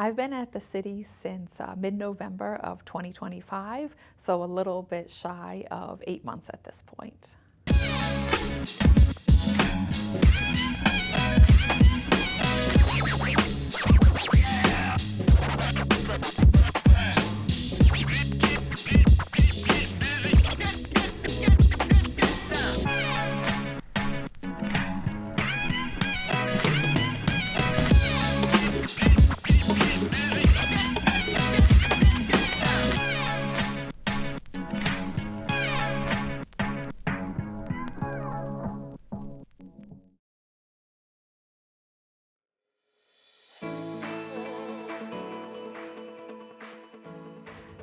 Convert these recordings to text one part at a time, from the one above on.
I've been at the city since mid-November of 2025, so a little bit shy of 8 months at this point.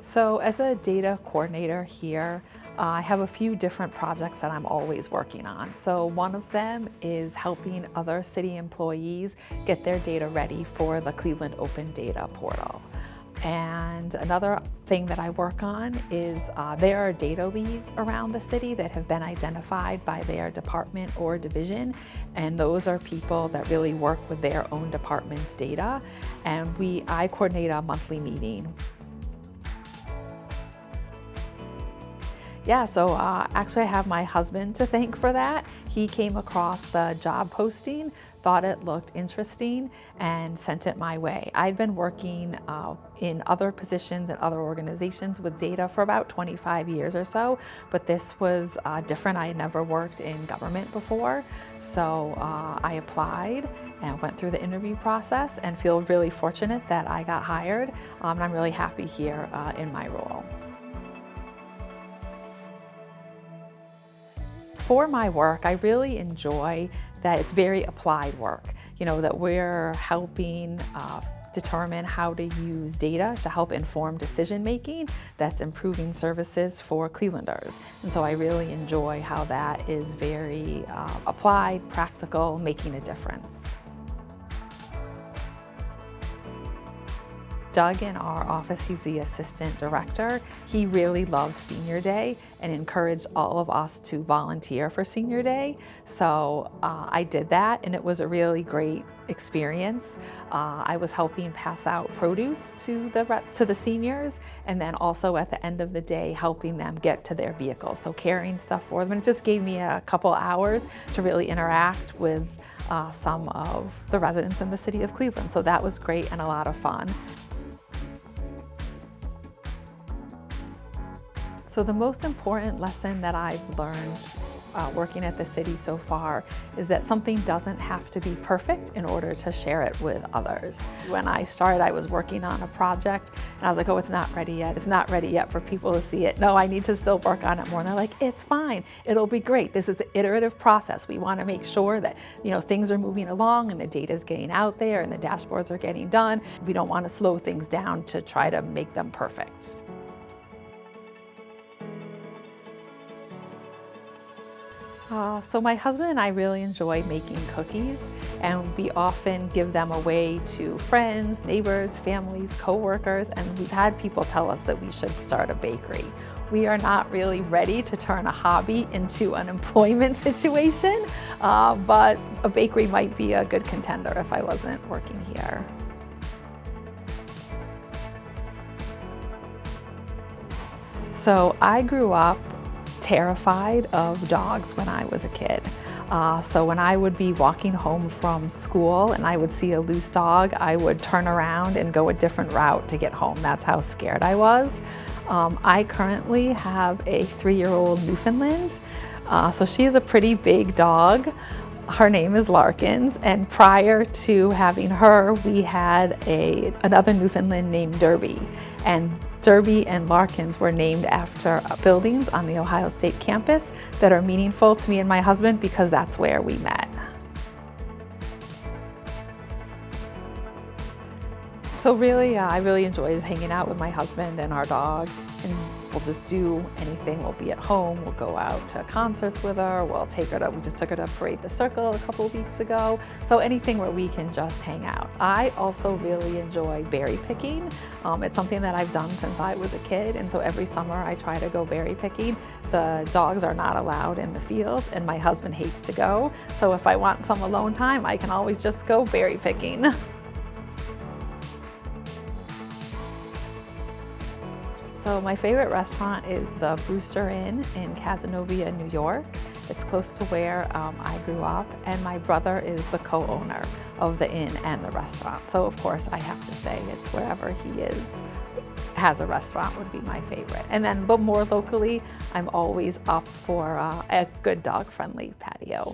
So as a data coordinator here, I have a few different projects that I'm always working on. So one of them is helping other city employees get their data ready for the Cleveland Open Data Portal. And another thing that I work on is there are data leads around the city that have been identified by their department or division. And those are people that really work with their own department's data. And I coordinate a monthly meeting. Yeah, so actually I have my husband to thank for that. He came across the job posting, thought it looked interesting, and sent it my way. I'd been working in other positions and other organizations with data for about 25 years or so, but this was different. I had never worked in government before, so I applied and went through the interview process and feel really fortunate that I got hired, and I'm really happy here in my role. For my work, I really enjoy that it's very applied work, that we're helping determine how to use data to help inform decision making that's improving services for Clevelanders. And so I really enjoy how that is very applied, practical, making a difference. Doug in our office, he's the assistant director. He really loves Senior Day and encouraged all of us to volunteer for Senior Day. So I did that, and it was a really great experience. I was helping pass out produce to the seniors, and then also at the end of the day helping them get to their vehicles, so carrying stuff for them. And it just gave me a couple hours to really interact with some of the residents in the city of Cleveland. So that was great and a lot of fun. So the most important lesson that I've learned working at the city so far is that something doesn't have to be perfect in order to share it with others. When I started, I was working on a project and I was like, oh, it's not ready yet. It's not ready yet for people to see it. No, I need to still work on it more. And they're like, it's fine. It'll be great. This is an iterative process. We want to make sure that things are moving along and the data is getting out there and the dashboards are getting done. We don't want to slow things down to try to make them perfect. So my husband and I really enjoy making cookies, and we often give them away to friends, neighbors, families, co-workers, and we've had people tell us that we should start a bakery. We are not really ready to turn a hobby into an employment situation, but a bakery might be a good contender if I wasn't working here. So I grew up terrified of dogs when I was a kid. So when I would be walking home from school and I would see a loose dog, I would turn around and go a different route to get home. That's how scared I was. I currently have a 3-year-old Newfoundland. So she is a pretty big dog. Her name is Larkins, and prior to having her, we had another Newfoundland named Derby. And Derby and Larkins were named after buildings on the Ohio State campus that are meaningful to me and my husband because that's where we met. So really, I really enjoyed hanging out with my husband and our dog, and we'll just do anything. We'll be at home, we'll go out to concerts with her, we just took her to Parade the Circle a couple of weeks ago. So anything where we can just hang out. I also really enjoy berry picking. It's something that I've done since I was a kid, and so every summer I try to go berry picking. The dogs are not allowed in the field, and my husband hates to go. So if I want some alone time, I can always just go berry picking. So my favorite restaurant is the Brewster Inn in Cazenovia, New York. It's close to where I grew up, and my brother is the co-owner of the inn and the restaurant. So of course I have to say it's wherever he has a restaurant would be my favorite. And then, but more locally, I'm always up for a good dog-friendly patio.